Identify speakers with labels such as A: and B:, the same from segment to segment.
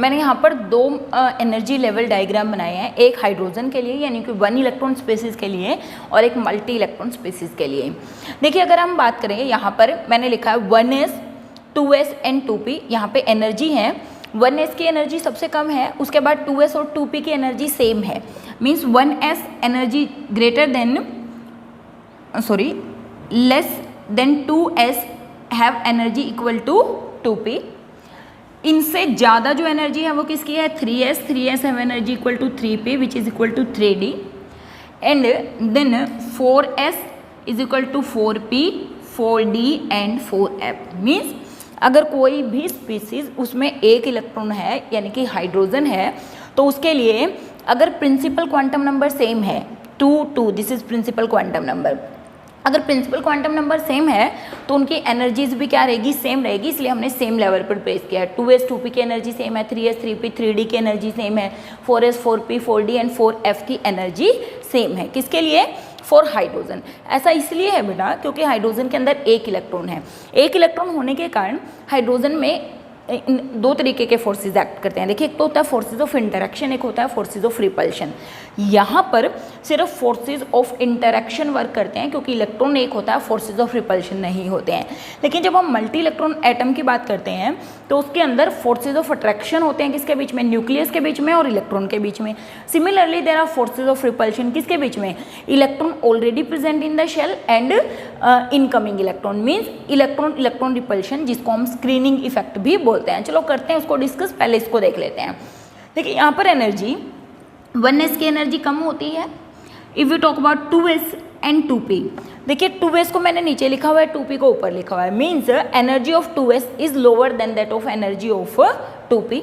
A: मैंने यहाँ पर दो एनर्जी लेवल डायग्राम बनाए हैं, एक हाइड्रोजन के लिए यानी कि 1 इलेक्ट्रॉन स्पेसिस के लिए और एक मल्टी इलेक्ट्रॉन स्पेसिस के लिए। देखिए अगर हम बात करें यहाँ पर मैंने लिखा है 1s 2s एंड 2p। यहाँ पे एनर्जी है 1s की एनर्जी सबसे कम है, उसके बाद 2s और 2p की एनर्जी सेम है। Means 1s energy greater than less than 2s have energy equal to 2p। इनसे ज़्यादा जो एनर्जी है वो किसकी है 3s have energy equal to 3p which is equal to 3d and then 4s is equal to 4p 4d and 4f। Means अगर कोई भी स्पीसीज उसमें एक इलेक्ट्रॉन है यानी कि हाइड्रोजन है तो उसके लिए अगर प्रिंसिपल क्वांटम नंबर सेम है 2 this is principal quantum number, अगर प्रिंसिपल क्वांटम नंबर सेम है तो उनकी एनर्जीज भी क्या रहेगी सेम रहेगी, इसलिए हमने सेम लेवल पर प्लेस किया है। 2s 2p की एनर्जी सेम है, 3s 3p 3d की एनर्जी सेम है, 4s 4p 4d and 4f की एनर्जी सेम है। किसके लिए फॉर हाइड्रोजन। ऐसा इसलिए है बेटा क्योंकि हाइड्रोजन के अंदर एक इलेक्ट्रॉन है, एक इलेक्ट्रॉन होने के कारण हाइड्रोजन में दो तरीके के फोर्सेस एक्ट करते हैं। देखिए एक तो होता है फोर्सेस ऑफ इंटरेक्शन, एक होता है फोर्सेस ऑफ रिपल्शन। यहाँ पर सिर्फ फोर्सेस ऑफ इंटरेक्शन वर्क करते हैं क्योंकि इलेक्ट्रॉन एक होता है, फोर्सेस ऑफ रिपल्शन नहीं होते हैं। लेकिन जब हम मल्टी इलेक्ट्रॉन एटम की बात करते हैं तो उसके अंदर फोर्सेस ऑफ अट्रैक्शन होते हैं किसके बीच में, न्यूक्लियस के बीच में और इलेक्ट्रॉन के बीच में। Similarly there are forces of repulsion किसके बीच में, electron already present in the shell and incoming electron. Means electron electron repulsion जिसको हम स्क्रीनिंग इफेक्ट भी बोलते हैं। चलो करते हैं उसको डिस्कस, पहले इसको देख लेते हैं। देखिए यहाँ पर एनर्जी 1s की एनर्जी कम होती है if you talk about 2s and 2p। देखिए 2s को मैंने नीचे लिखा हुआ है, 2p को ऊपर लिखा हुआ है। Means energy of 2s is lower than that of energy of 2p।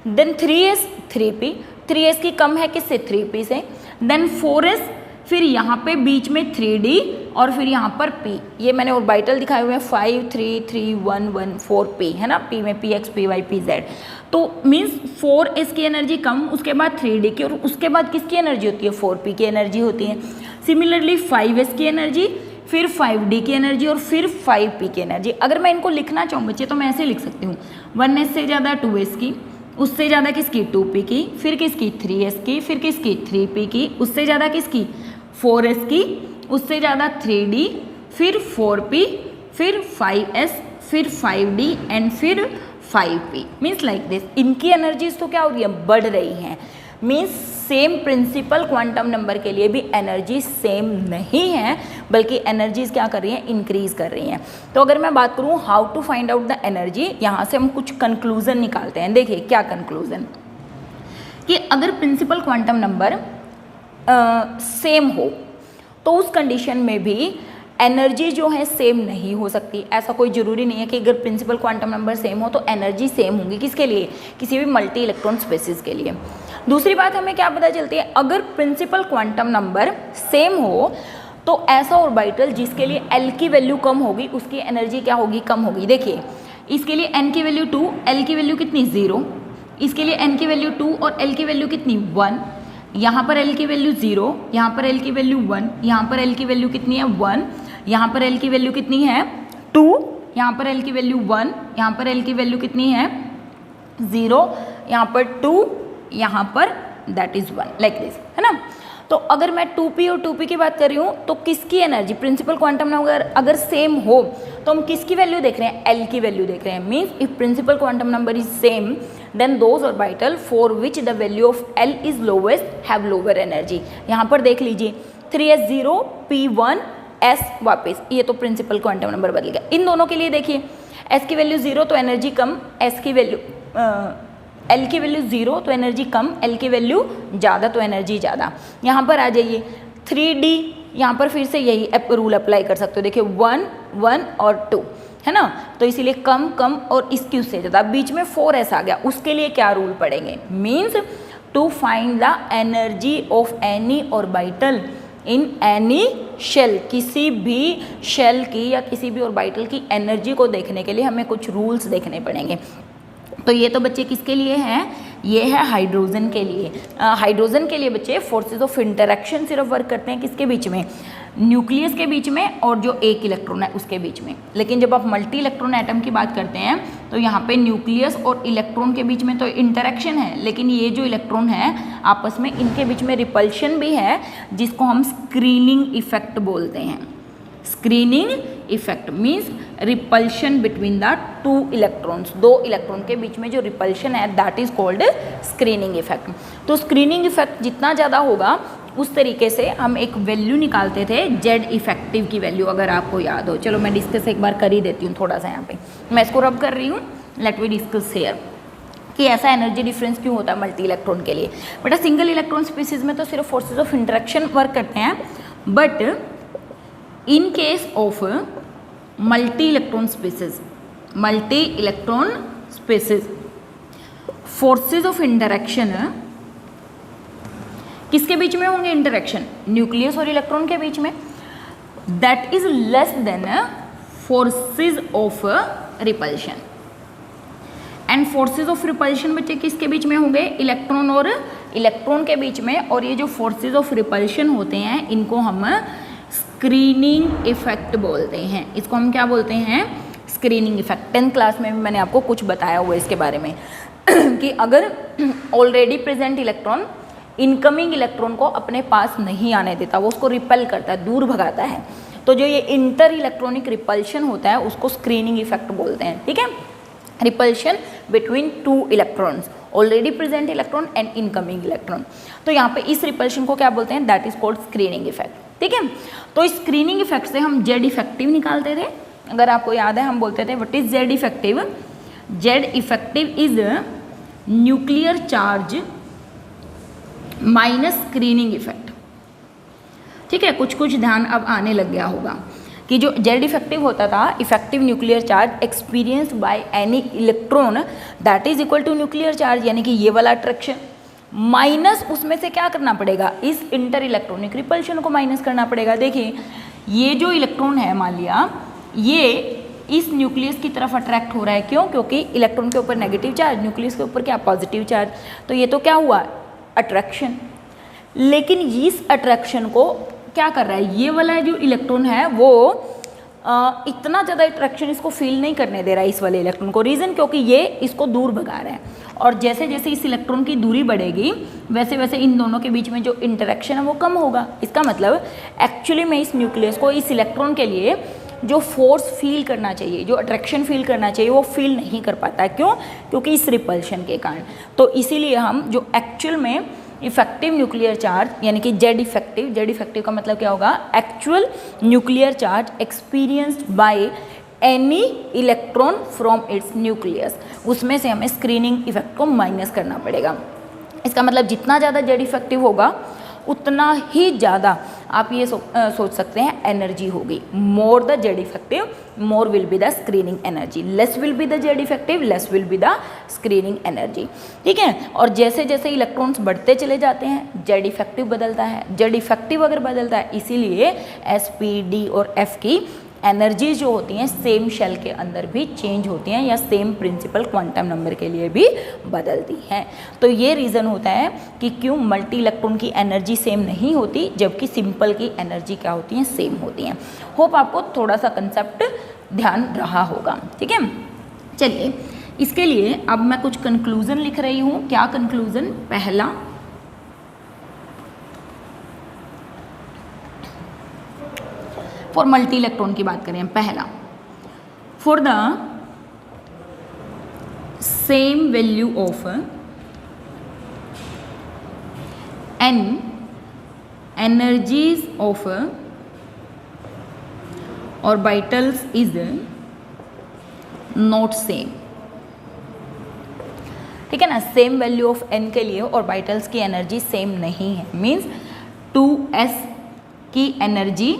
A: Then 3s 3p, 3s की कम है किससे 3p से। देन 4s, फिर यहाँ पे बीच में 3d और फिर यहाँ पर p, ये मैंने ऑर्बिटल दिखाए हुए हैं 5 3 3 1 1 4p है ना, p में px py pz। तो मीन्स 4s की एनर्जी कम, उसके बाद 3d की और उसके बाद किसकी एनर्जी होती है 4p की एनर्जी होती है। सिमिलरली 5s की एनर्जी, फिर 5d की एनर्जी और फिर 5p की एनर्जी। अगर मैं इनको लिखना चाहूँ बच्चे तो मैं ऐसे लिख सकती हूँ 1s से ज़्यादा 2s की, उससे ज़्यादा किसकी 2p की, फिर किसकी 3s की, फिर किसकी 3p की, उससे ज़्यादा किसकी 4s की, उससे ज़्यादा 3d, फिर 4p, फिर 5s, फिर 5d एंड फिर 5p। Means like this. इनकी एनर्जीज तो क्या हो रही है, बढ़ रही हैं। Means same principal quantum number के लिए भी एनर्जी सेम नहीं है बल्कि एनर्जीज क्या कर रही हैं, इंक्रीज कर रही हैं। तो अगर मैं बात करूँ how to find out the energy, यहाँ से हम कुछ कंक्लूजन निकालते हैं। देखिए क्या कंक्लूजन, कि अगर प्रिंसिपल क्वांटम नंबर सेम हो तो उस कंडीशन में भी एनर्जी जो है सेम नहीं हो सकती। ऐसा कोई ज़रूरी नहीं है कि अगर प्रिंसिपल क्वांटम नंबर सेम हो तो एनर्जी सेम होगी। किसके लिए, किसी भी मल्टी इलेक्ट्रॉन स्पेसिस के लिए। दूसरी बात हमें क्या पता चलती है, अगर प्रिंसिपल क्वांटम नंबर सेम हो तो ऐसा ऑर्बिटल जिसके लिए L की वैल्यू कम होगी उसकी एनर्जी क्या होगी, कम होगी। देखिए इसके लिए n की वैल्यू 2, L की वैल्यू कितनी 0, इसके लिए n की वैल्यू 2 और L की वैल्यू कितनी 1, यहाँ पर L की वैल्यू 0, यहाँ पर L की वैल्यू 1, यहाँ पर L की वैल्यू कितनी है 1, यहाँ पर L की वैल्यू कितनी है 2, यहाँ पर L की वैल्यू 1, यहाँ पर L की वैल्यू कितनी है 0, यहाँ पर 2, यहाँ पर दैट इज 1, लाइक दिस है ना। तो अगर मैं 2p और 2p की बात कर रही हूँ तो किसकी एनर्जी, प्रिंसिपल क्वांटम नंबर अगर सेम हो तो हम किसकी वैल्यू देख रहे हैं, L की वैल्यू देख रहे हैं। Means if principal quantum number is same then those orbital for which the value of L is lowest have lower energy. यहाँ पर देख लीजिए 3s 0 p1 s वापस, ये तो प्रिंसिपल क्वांटम नंबर बदल गया। इन दोनों के लिए देखिए s की वैल्यू 0 तो एनर्जी कम, s की वैल्यू L की वैल्यू 0 तो एनर्जी कम, L की वैल्यू ज़्यादा तो एनर्जी ज़्यादा। यहाँ पर आ जाइए 3D, यहाँ पर फिर से यही रूल अप्लाई कर सकते हो। देखिए 1 1 और 2 है ना, तो इसीलिए कम कम और इसकी उससे ज़्यादा, बीच में 4s आ गया, उसके लिए क्या रूल पड़ेंगे। Means to find the energy of any orbital in any shell, किसी भी शेल की या किसी भी ऑर्बिटल की एनर्जी को देखने के लिए हमें कुछ रूल्स देखने पड़ेंगे। तो ये तो बच्चे किसके लिए हैं, ये है हाइड्रोजन के लिए। हाइड्रोजन के लिए बच्चे फोर्सेस ऑफ इंटरेक्शन सिर्फ वर्क करते हैं किसके बीच में, न्यूक्लियस के बीच में और जो एक इलेक्ट्रॉन है उसके बीच में। लेकिन जब आप मल्टी इलेक्ट्रॉन एटम की बात करते हैं तो यहाँ पे न्यूक्लियस और इलेक्ट्रॉन के बीच में तो इंटरेक्शन है, लेकिन ये जो इलेक्ट्रॉन है आपस में इनके बीच में रिपल्शन भी है, जिसको हम स्क्रीनिंग इफेक्ट बोलते हैं। Screening effect means repulsion between the two electrons, दो इलेक्ट्रॉन के बीच में जो रिपल्शन है that is called screening effect. तो स्क्रीनिंग इफेक्ट जितना ज़्यादा होगा उस तरीके से हम एक वैल्यू निकालते थे जेड इफेक्टिव की वैल्यू, अगर आपको याद हो। चलो मैं डिस्कस एक बार कर ही देती हूँ थोड़ा सा, यहाँ पे मैं इसको रब कर रही हूँ। लेट वी डिस्कस हियर कि ऐसा एनर्जी डिफरेंस क्यों होता है मल्टी इलेक्ट्रॉन के लिए। बेटा सिंगल इलेक्ट्रॉन स्पीसीज में तो सिर्फ फोर्सेज ऑफ इंटरेक्शन वर्क करते हैं, but in case of multi electron species forces of interaction किसके बीच में होंगे? इंटरेक्शन न्यूक्लियस और इलेक्ट्रॉन के बीच में, that is less than forces of repulsion. And forces of repulsion बच्चे किसके बीच में होंगे? इलेक्ट्रॉन और इलेक्ट्रॉन के बीच में। और ये जो फोर्सेज ऑफ रिपल्शन होते हैं इनको हम स्क्रीनिंग इफेक्ट बोलते हैं। इसको हम क्या बोलते हैं? Screening effect. 10th क्लास में भी मैंने आपको कुछ बताया हुआ है इसके बारे में कि अगर already present electron incoming electron को अपने पास नहीं आने देता, वो उसको रिपेल करता है, दूर भगाता है, तो जो ये इंटर इलेक्ट्रॉनिक रिपल्शन होता है उसको स्क्रीनिंग इफेक्ट बोलते हैं। ठीक है, repulsion between two electrons, already present electron and incoming electron. तो यहाँ पे इस रिपल्शन को क्या बोलते हैं? That is called screening effect. ठीक है, तो इस स्क्रीनिंग इफेक्ट से हम जेड इफेक्टिव निकालते थे। अगर आपको याद है हम बोलते थे what is Z effective? Z effective is nuclear charge minus screening effect. ठीक है, कुछ कुछ ध्यान अब आने लग गया होगा कि जो जेड इफेक्टिव होता था, effective nuclear charge experienced by any electron that is equal to nuclear charge, यानी कि ये वाला अट्रैक्शन, माइनस उसमें से क्या करना पड़ेगा? इस इंटर इलेक्ट्रॉनिक रिपल्शन को माइनस करना पड़ेगा। देखिए ये जो इलेक्ट्रॉन है, मान लिया ये इस न्यूक्लियस की तरफ अट्रैक्ट हो रहा है, क्यों? क्योंकि इलेक्ट्रॉन के ऊपर नेगेटिव चार्ज, न्यूक्लियस के ऊपर क्या? Positive charge. तो ये तो क्या हुआ? अट्रैक्शन। लेकिन इस अट्रैक्शन को क्या कर रहा है? ये वाला जो इलेक्ट्रॉन है वो इतना ज़्यादा अट्रैक्शन इसको फील नहीं करने दे रहा है इस वाले इलेक्ट्रॉन को। रीज़न क्योंकि ये इसको दूर भगा रहा है, और जैसे जैसे इस इलेक्ट्रॉन की दूरी बढ़ेगी वैसे वैसे इन दोनों के बीच में जो इंटरेक्शन है वो कम होगा। इसका मतलब एक्चुअली में इस न्यूक्लियस को, इस इलेक्ट्रॉन के लिए जो फोर्स फील करना चाहिए, जो अट्रैक्शन फील करना चाहिए, वो फील नहीं कर पाता है। क्यों? क्योंकि इस रिपल्शन के कारण। तो इसीलिए हम जो एक्चुअल में इफेक्टिव न्यूक्लियर चार्ज, यानी कि जेड इफेक्टिव का मतलब क्या होगा? Actual nuclear charge experienced by any electron from its nucleus, उसमें से हमें स्क्रीनिंग इफेक्ट को माइनस करना पड़ेगा। इसका मतलब जितना ज़्यादा जेड इफेक्टिव होगा उतना ही ज़्यादा आप ये सोच सकते हैं एनर्जी होगी। More the Z effective more will be the screening energy, less will be the Z effective less will be the screening energy. ठीक है, और जैसे जैसे इलेक्ट्रॉन्स बढ़ते चले जाते हैं जेड इफेक्टिव बदलता है, जेड इफेक्टिव अगर बदलता है, इसीलिए एस, पी, डी और एफ की एनर्जी जो होती हैं सेम शेल के अंदर भी चेंज होती हैं, या सेम प्रिंसिपल क्वांटम नंबर के लिए भी बदलती हैं। तो ये रीज़न होता है कि क्यों मल्टी इलेक्ट्रॉन की एनर्जी सेम नहीं होती जबकि सिंपल की एनर्जी क्या होती हैं? सेम होती हैं। होप आपको थोड़ा सा कंसेप्ट ध्यान रहा होगा। ठीक है, चलिए इसके लिए अब मैं कुछ कंक्लूजन लिख रही हूँ। क्या कंक्लूजन? पहला, फॉर मल्टी इलेक्ट्रॉन की बात करें, पहला, for the same value of N energies of orbitals is not same. ठीक है ना, सेम वैल्यू ऑफ एन के लिए ऑर्बिटल्स की एनर्जी सेम नहीं है। मीन्स 2s की एनर्जी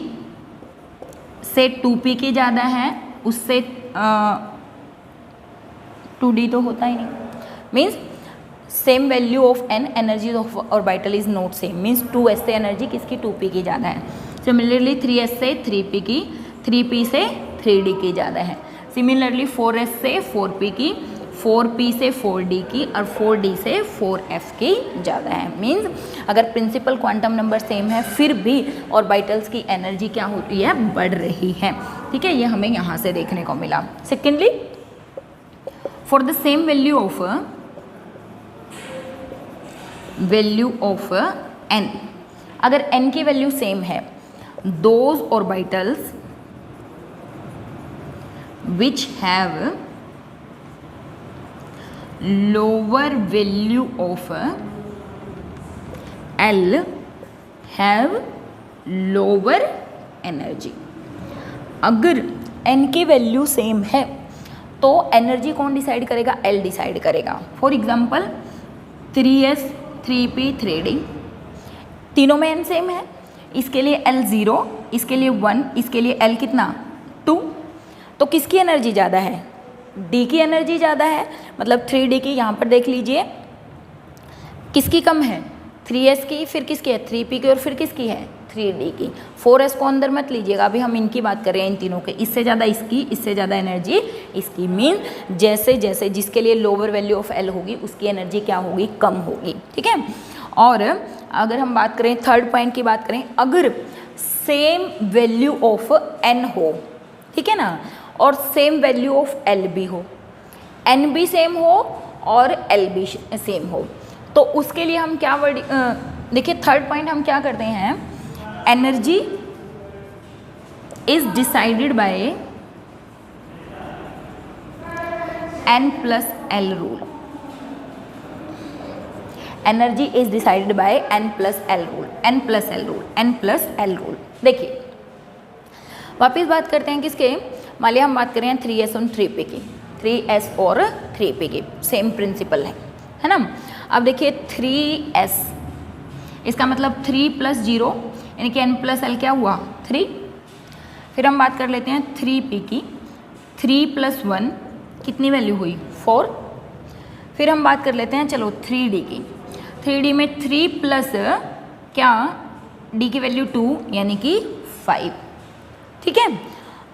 A: से 2p की ज़्यादा है, उससे 2d तो होता ही नहीं। Means same value of N energy of orbital is not same. Means 2s से एनर्जी किसकी? 2p की ज़्यादा है। सिमिलरली 3s से 3p की, 3p से 3d की ज़्यादा है। सिमिलरली 4s से 4p की, 4p से 4d की और 4d से 4f की ज़्यादा है। मीन्स अगर प्रिंसिपल क्वांटम नंबर सेम है फिर भी ऑर्बिटल्स की एनर्जी क्या होती है, बढ़ रही है। ठीक है, ये हमें यहाँ से देखने को मिला। Secondly, for the same value of n, अगर n की वैल्यू सेम है, those orbitals which have lower value of L have lower energy। अगर n की वैल्यू सेम है तो एनर्जी कौन डिसाइड करेगा, L डिसाइड करेगा। For example 3s 3p 3d, तीनों में n सेम है, इसके लिए L 0, इसके लिए 1, इसके लिए L कितना 2, तो किसकी एनर्जी ज़्यादा है, D की एनर्जी ज़्यादा है। मतलब 3D की, यहाँ पर देख लीजिए किसकी कम है, 3s की, फिर किसकी है 3p की, और फिर किसकी है 3d की। 4s को अंदर मत लीजिएगा, अभी हम इनकी बात कर रहे हैं, इन तीनों के, इससे ज़्यादा इसकी, इससे ज़्यादा एनर्जी इसकी। मीन जैसे जैसे जिसके लिए लोअर वैल्यू ऑफ L होगी उसकी एनर्जी क्या होगी, कम होगी। ठीक है, और अगर हम बात करें थर्ड पॉइंट की बात करें, अगर सेम वैल्यू ऑफ n हो, ठीक है ना, और सेम वैल्यू ऑफ L भी हो, n भी सेम हो और L भी सेम हो, तो उसके लिए हम क्या वर्ड, देखिए थर्ड पॉइंट हम क्या करते हैं, energy is decided by n plus L rule. Energy is decided by n plus L rule, n plus L rule, n plus L rule. देखिए वापिस बात करते हैं किसके, मान लिया हम बात कर रहे हैं 3s और 3p की, 3s और 3p की, सेम प्रिंसिपल है ना। अब देखिए 3s, इसका मतलब 3 प्लस 0 यानी कि n प्लस L क्या हुआ 3। फिर हम बात कर लेते हैं 3p की, 3 प्लस 1 कितनी वैल्यू हुई 4। फिर हम बात कर लेते हैं चलो 3d की, 3d में 3 प्लस क्या d की वैल्यू 2 यानी कि 5। ठीक है,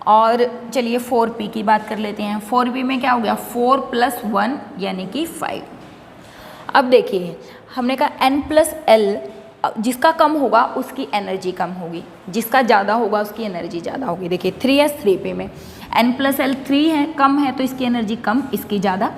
A: और चलिए 4p की बात कर लेते हैं, 4p में क्या हो गया 4 प्लस 1 यानी कि 5। अब देखिए हमने कहा n प्लस L, जिसका कम होगा उसकी एनर्जी कम होगी, जिसका ज़्यादा होगा उसकी एनर्जी ज़्यादा होगी। देखिए 3s 3p में n प्लस L 3 है, कम है तो इसकी एनर्जी कम, इसकी ज़्यादा।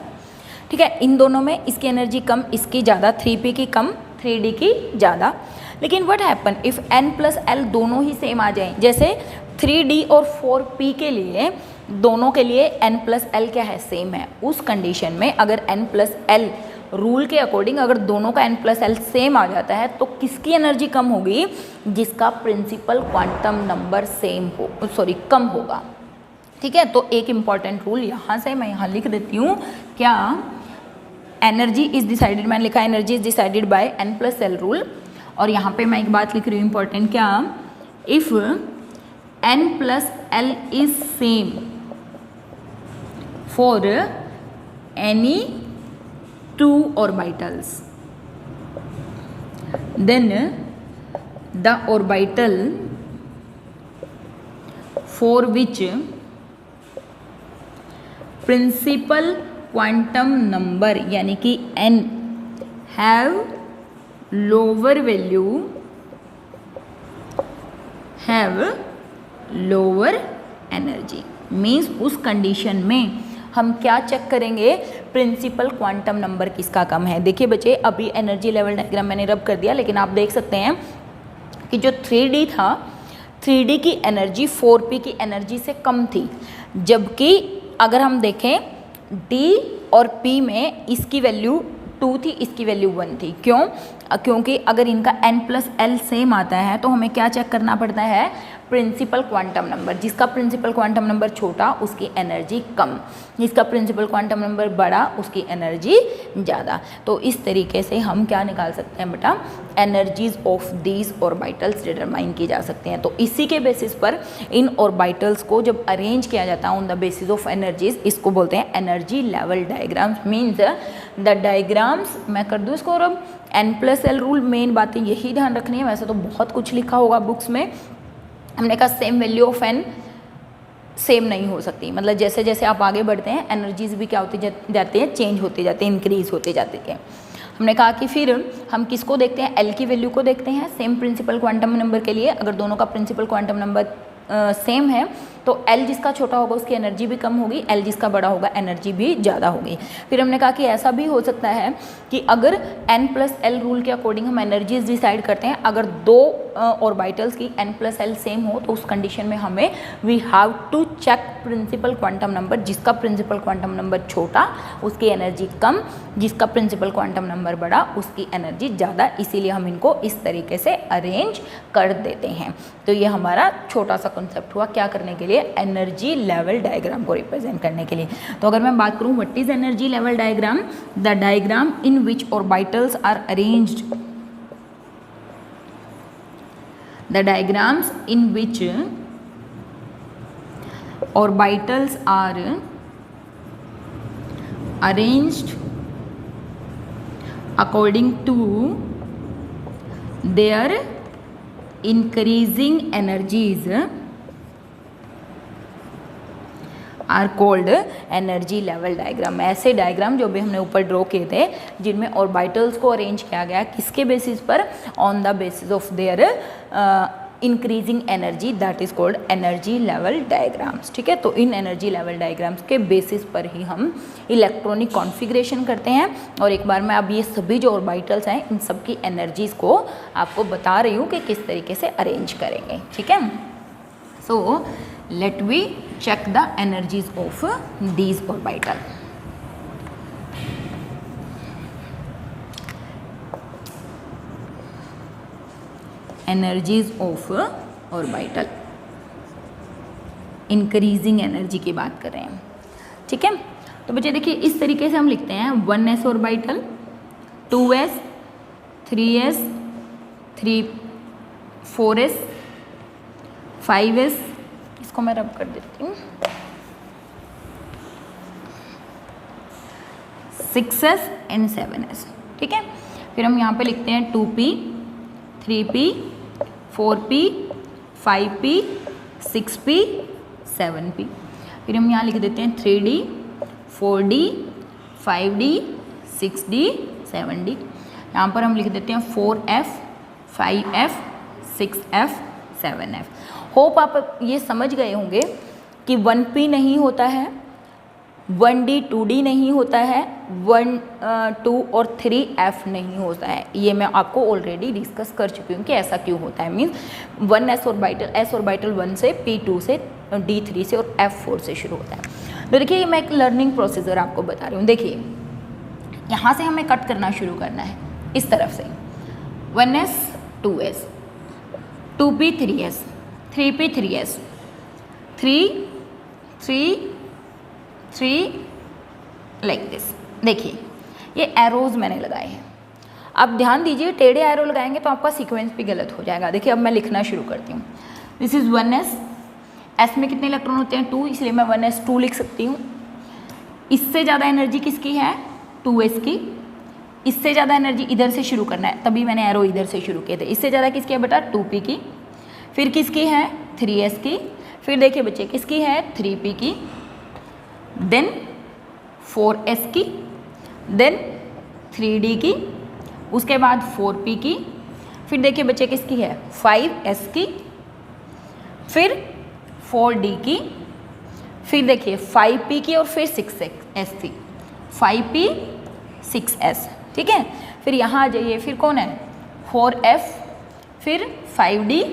A: ठीक है, इन दोनों में इसकी एनर्जी कम, इसकी ज़्यादा, 3p की कम 3d की ज़्यादा। लेकिन what happen if n plus L दोनों ही सेम आ जाएं, जैसे 3d और 4p के लिए, दोनों के लिए n प्लस L क्या है सेम है, उस कंडीशन में अगर n प्लस L रूल के अकॉर्डिंग अगर दोनों का n प्लस L सेम आ जाता है तो किसकी एनर्जी कम होगी, जिसका प्रिंसिपल क्वांटम नंबर सेम हो, सॉरी कम होगा। ठीक है, तो एक इम्पॉर्टेंट रूल यहाँ से मैं यहाँ लिख देती हूँ, क्या एनर्जी इज डिसाइडेड, मैंने लिखा energy is decided by n plus L rule. और यहाँ पे मैं एक बात लिख रही हूँ इम्पॉर्टेंट, क्या if n plus L is same for any 2 orbitals, then the orbital for which principal quantum number यानी कि n have lower value have lower energy, means उस कंडीशन में हम क्या चेक करेंगे, प्रिंसिपल क्वांटम नंबर किसका कम है। देखिए बच्चे अभी एनर्जी लेवल डायग्राम मैंने रब कर दिया, लेकिन आप देख सकते हैं कि जो 3D था, 3D की एनर्जी 4p की एनर्जी से कम थी, जबकि अगर हम देखें D और P में इसकी वैल्यू 2 थी, इसकी वैल्यू 1 थी। क्यों? क्योंकि अगर इनका n प्लस L सेम आता है तो हमें क्या चेक करना पड़ता है, प्रिंसिपल क्वांटम नंबर। जिसका प्रिंसिपल क्वांटम नंबर छोटा उसकी एनर्जी कम, जिसका प्रिंसिपल क्वांटम नंबर बड़ा उसकी एनर्जी ज़्यादा। तो इस तरीके से हम क्या निकाल सकते हैं बेटा, energies of these orbitals determine की जा सकते हैं। तो इसी के बेसिस पर इन ऑर्बिटल्स को जब अरेंज किया जाता है on the basis of energies, इसको बोलते हैं energy level diagrams. Means the diagrams, मैं कर दूँ इसको, और अब n plus L rule, main बातें यही ध्यान रखनी है। वैसे तो बहुत कुछ लिखा होगा बुक्स में, हमने कहा same value of n same नहीं हो सकती। मतलब जैसे जैसे आप आगे बढ़ते हैं एनर्जीज भी क्या होती जाती हैं, चेंज होते जाते हैं, इंक्रीज होते जाते हैं। हमने कहा कि फिर हम किसको देखते हैं, एल की वैल्यू को देखते हैं सेम प्रिंसिपल क्वांटम नंबर के लिए। अगर दोनों का प्रिंसिपल क्वांटम नंबर सेम है तो एल जिसका छोटा होगा उसकी एनर्जी भी कम होगी, एल जिसका बड़ा होगा एनर्जी भी ज़्यादा होगी। फिर हमने कहा कि ऐसा भी हो सकता है कि अगर n प्लस एल रूल के अकॉर्डिंग हम एनर्जीज डिसाइड करते हैं, अगर दो ऑर्बिटल्स की n प्लस एल सेम हो तो उस कंडीशन में हमें we have to check principal quantum number. जिसका प्रिंसिपल क्वांटम नंबर छोटा उसकी एनर्जी कम, जिसका प्रिंसिपल क्वांटम नंबर बड़ा उसकी एनर्जी ज़्यादा। इसीलिए हम इनको इस तरीके से अरेंज कर देते हैं। तो ये हमारा छोटा सा कॉन्सेप्ट हुआ क्या करने के लिए, एनर्जी लेवल डायग्राम को रिप्रेजेंट करने के लिए। तो अगर मैं बात करूं what is energy level diagram, the diagram in which orbitals are arranged, the diagrams in which orbitals are arranged according to their increasing energies are called energy level diagram. ऐसे डायग्राम जो भी हमने ऊपर ड्रॉ किए थे जिनमें orbitals को arrange किया गया किसके बेसिस पर, on the basis of their increasing energy, that is called energy level diagrams. ठीक है, तो इन एनर्जी लेवल डायग्राम्स के बेसिस पर ही हम इलेक्ट्रॉनिक कॉन्फ़िगरेशन करते हैं। और एक बार मैं अब ये सभी जो ऑर्बिटल्स हैं इन सब की एनर्जीज़ को आपको बता रही हूँ कि किस तरीके से अरेंज करेंगे। ठीक है, सो let we check the energies of these orbital. Energies of orbital, increasing energy की बात कर रहे हैं। ठीक है, तो बच्चे देखिए इस तरीके से हम लिखते हैं 1s orbital, 2s, 3s, 4s, 5s, इसको मैं रब कर देती हूँ, 6s एंड 7s। ठीक है, फिर हम यहाँ पे लिखते हैं 2p, 3p, 4p, 5p, 6p, 7p। फिर हम यहाँ लिख देते हैं 3d, 4d, 5d, 6d, 7d। यहाँ पर हम लिख देते हैं 4f, 5f, 6f, 7f। Hope आप ये समझ गए होंगे कि 1p नहीं होता है, 1d 2d नहीं होता है, 1 2 और 3f नहीं होता है। ये मैं आपको ऑलरेडी डिस्कस कर चुकी हूँ कि ऐसा क्यों होता है। Means 1s orbital, s orbital 1 से, p 2 से, d 3 से और f 4 से शुरू होता है। तो देखिए मैं एक लर्निंग प्रोसीजर आपको बता रही हूँ। देखिए यहाँ से हमें कट करना शुरू करना है इस तरफ से, 1s 2s, 2p 3s, 3p 3s, 3 3 3 like this. देखिए ये एरोज मैंने लगाए हैं। अब ध्यान दीजिए टेढ़े एरो लगाएंगे तो आपका सीक्वेंस भी गलत हो जाएगा। देखिए अब मैं लिखना शुरू करती हूँ। दिस इज़ 1s, s में कितने इलेक्ट्रॉन होते हैं 2, इसलिए मैं 1s2 लिख सकती हूँ। इससे ज़्यादा एनर्जी किसकी है 2s की, इससे ज़्यादा एनर्जी इधर से शुरू करना है, तभी मैंने एरो इधर से शुरू किए थे। इससे ज़्यादा किसकी है बेटा 2p की, फिर किसकी है 3s की, फिर देखिए बच्चे किसकी है 3p की, देन 4s की, देन 3d की, उसके बाद 4p की, फिर देखिए बच्चे किसकी है 5s की, फिर 4d की, फिर देखिए 5p की और फिर 6s की, 5p 6s। ठीक है, फिर यहाँ आ जाइए, फिर कौन है 4f, फिर 5d,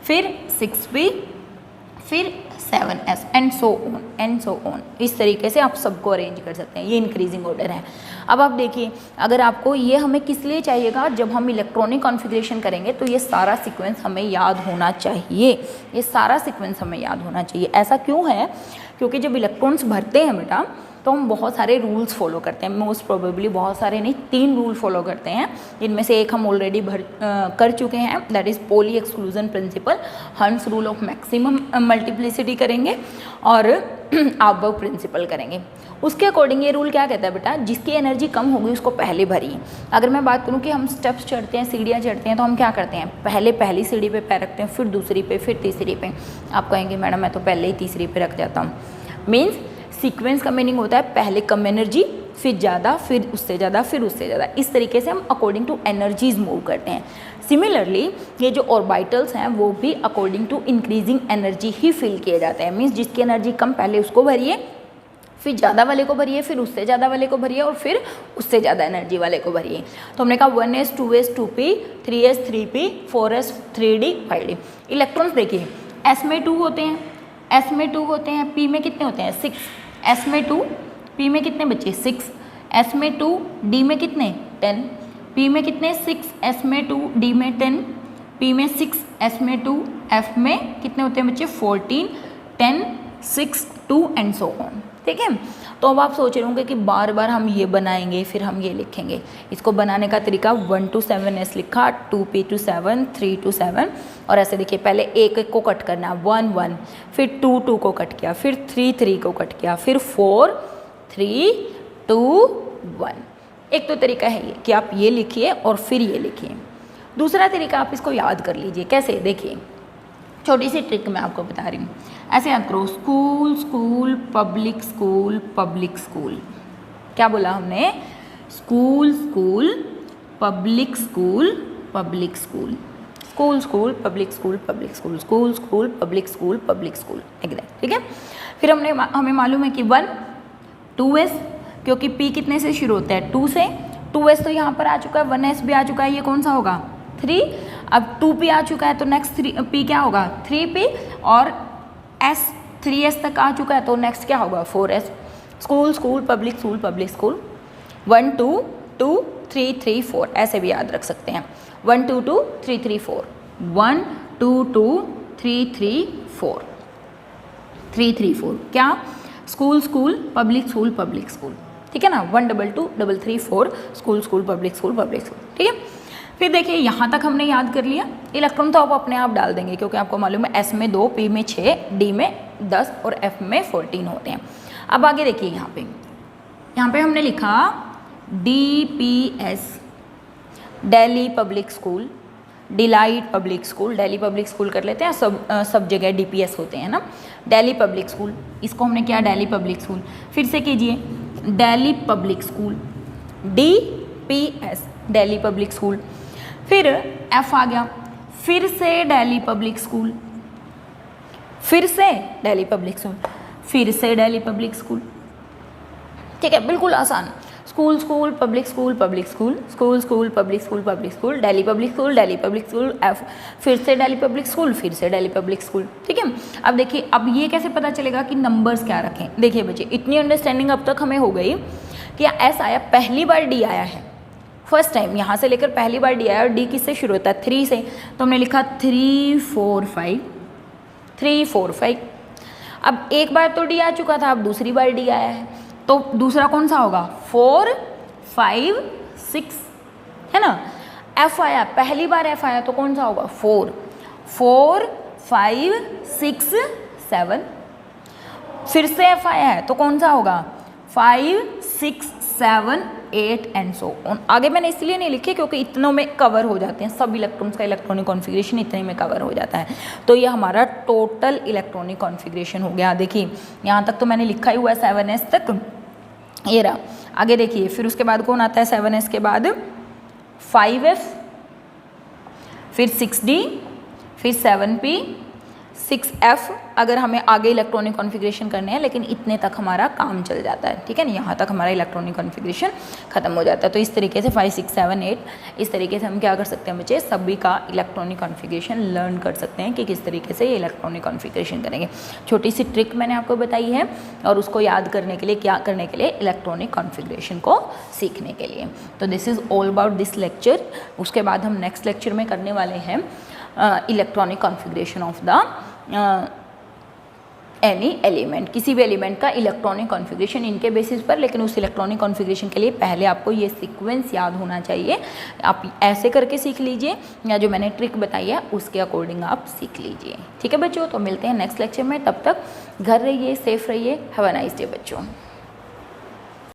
A: फिर 6p, फिर 7s एंड सो ऑन। इस तरीके से आप सबको अरेंज कर सकते हैं। ये इंक्रीजिंग ऑर्डर है। अब आप देखिए अगर आपको ये हमें किस लिए चाहिएगा, जब हम इलेक्ट्रॉनिक कॉन्फ़िगरेशन करेंगे तो ये सारा सीक्वेंस हमें याद होना चाहिए। ये सारा सीक्वेंस हमें याद होना चाहिए। ऐसा क्यों है, क्योंकि जब इलेक्ट्रॉन्स भरते हैं बेटा तो हम बहुत सारे रूल्स फॉलो करते हैं, मोस्ट प्रोबेबली बहुत सारे नहीं, 3 रूल फॉलो करते हैं, जिनमें से एक हम ऑलरेडी कर चुके हैं, that is poly exclusion principle, हंस रूल ऑफ मैक्सिमम मल्टीप्लिसिटी करेंगे और आबव प्रिंसिपल करेंगे। उसके अकॉर्डिंग ये रूल क्या कहता है बेटा, जिसकी एनर्जी कम होगी उसको पहले भरिए। अगर मैं बात करूँ कि हम स्टेप्स चढ़ते हैं, सीढ़ियाँ चढ़ते हैं, तो हम क्या करते हैं, पहले पहली सीढ़ी पे पैर रखते हैं, फिर दूसरी पे, फिर तीसरी पे। आप कहेंगे मैडम मैं तो पहले ही तीसरी पे रख जाता हूँ। मीन्स सीक्वेंस का मीनिंग होता है पहले कम एनर्जी, फिर ज़्यादा, फिर उससे ज़्यादा, फिर उससे ज़्यादा। इस तरीके से हम अकॉर्डिंग टू एनर्जीज मूव करते हैं। सिमिलरली ये जो ऑर्बिटल्स हैं वो भी अकॉर्डिंग टू इंक्रीजिंग एनर्जी ही फिल किए जाते हैं। मीन्स जिसकी एनर्जी कम पहले उसको भरिए, फिर ज़्यादा वाले को भरिए, फिर उससे ज़्यादा वाले को भरिए और फिर उससे ज़्यादा एनर्जी वाले को भरिए। तो हमने कहा 1s 2s 2p 3s 3p 4s 3d 5d। Electrons देखिए s में 2 होते हैं, s में 2 होते हैं, p में कितने होते हैं 6, s में 2, p में कितने बच्चे 6, s में 2, d में कितने 10, p में कितने 6, s में 2, d में 10, p में 6, s में 2, f में कितने होते हैं बच्चे 14, 10, 6, 2 एंड सो ऑन। ठीक है, तो अब आप सोच रहे होंगे कि बार बार हम ये बनाएंगे फिर हम ये लिखेंगे। इसको बनाने का तरीका 1 to 7s लिखा, 2p to 7, 3 to 7 और ऐसे देखिए पहले एक एक को कट करना, 1 1, फिर 2 2 को कट किया, फिर 3 3 को कट किया, फिर 4 3 2 1। एक तो तरीका है ये कि आप ये लिखिए और फिर ये लिखिए। दूसरा तरीका आप इसको याद कर लीजिए। कैसे, देखिए छोटी सी ट्रिक मैं आपको बता रही हूँ। ऐसे याद करो, school school public school public school. क्या बोला हमने, school school public school public school, school school public school public school, school school public school public school, exact. ठीक है, फिर हमें मालूम है कि 1 2s, क्योंकि p कितने से शुरू होता है 2 से, 2s तो यहाँ पर आ चुका है, 1s भी आ चुका है, ये कौन सा होगा 3। अब 2p आ चुका है तो नेक्स्ट p क्या होगा 3p, और s 3s तक आ चुका है तो नेक्स्ट क्या होगा 4s। School school public school public school, 1 2 2 3 3 4, ऐसे भी याद रख सकते हैं, 1 2 2 3 3 4, 1 2 2 3 3 4, 3 3 4, क्या school school public school public school. ठीक है ना, 1 2 2 3 3 4 school school public school public school. ठीक है, फिर देखिए यहाँ तक हमने याद कर लिया। इलेक्ट्रॉन तो आप अपने आप डाल देंगे क्योंकि आपको मालूम है s में 2, p में 6, d में 10 और f में 14 होते हैं। अब आगे देखिए यहाँ पे हमने लिखा DPS, Delhi public school, delight public school, Delhi public school कर लेते हैं, सब जगह DPS होते हैं ना, दिल्ली पब्लिक स्कूल। इसको हमने किया दिल्ली पब्लिक स्कूल, फिर से कीजिए Delhi public school, DPS Delhi public school, फिर F आ गया, फिर से दिल्ली पब्लिक स्कूल, फिर से दिल्ली पब्लिक स्कूल, फिर से दिल्ली पब्लिक स्कूल। ठीक है, बिल्कुल आसान, school school public school public school, school school public school public school, Delhi public school Delhi public school, F फिर से दिल्ली पब्लिक स्कूल, फिर से दिल्ली पब्लिक स्कूल। ठीक है, अब देखिए अब ये कैसे पता चलेगा कि नंबर्स क्या रखें। देखिए बच्चे, इतनी अंडरस्टैंडिंग अब तक हमें हो गई कि S आया, पहली बार D आया है, फर्स्ट टाइम यहाँ से लेकर पहली बार D आया, और D किससे शुरू होता है 3 से, तो हमने लिखा 3 4 5, 3 4 5। अब एक बार तो D आ चुका था, अब दूसरी बार D आया है, तो दूसरा कौन सा होगा 4 5 6, है ना। F आया, पहली बार F आया तो कौन सा होगा 4 4 5 6 7, फिर से F आया है तो कौन सा होगा 5 6 7 8 एंड सो ऑन। आगे मैंने इसलिए नहीं लिखे क्योंकि इतनों में कवर हो जाते हैं, सब इलेक्ट्रॉन्स का इलेक्ट्रॉनिक कॉन्फ़िगरेशन इतने में कवर हो जाता है। तो ये हमारा टोटल इलेक्ट्रॉनिक कॉन्फ़िगरेशन हो गया। देखिए यहाँ तक तो मैंने लिखा ही हुआ है 7s तक, ये रहा। आगे देखिए, फिर उसके बाद कौन आता है 7s के बाद 5f, फिर 6d, फिर 7p, 6f, अगर हमें आगे इलेक्ट्रॉनिक कॉन्फ़िगरेशन करने हैं, लेकिन इतने तक हमारा काम चल जाता है। ठीक है ना, यहाँ तक हमारा इलेक्ट्रॉनिक कॉन्फ़िगरेशन खत्म हो जाता है। तो इस तरीके से 5 6 7 8 इस तरीके से हम क्या कर सकते हैं बच्चे, सभी का इलेक्ट्रॉनिक कॉन्फ़िगरेशन लर्न कर सकते हैं कि किस तरीके से ये इलेक्ट्रॉनिक कॉन्फ़िगरेशन करेंगे। छोटी सी ट्रिक मैंने आपको बताई है, और उसको याद करने के लिए क्या करने के लिए, इलेक्ट्रॉनिक कॉन्फ़िगरेशन को सीखने के लिए। तो this is all about this lecture. उसके बाद हम नेक्स्ट लेक्चर में करने वाले हैं electronic configuration of the any element, किसी भी एलिमेंट का इलेक्ट्रॉनिक कॉन्फ़िगरेशन इनके बेसिस पर, लेकिन उस इलेक्ट्रॉनिक कॉन्फ़िगरेशन के लिए पहले आपको ये सीक्वेंस याद होना चाहिए। आप ऐसे करके सीख लीजिए या जो मैंने ट्रिक बताई है उसके अकॉर्डिंग आप सीख लीजिए। ठीक है बच्चों, तो मिलते हैं नेक्स्ट लेक्चर में, तब तक घर रहिए, सेफ रहिए। हैव अ नाइस डे बच्चों।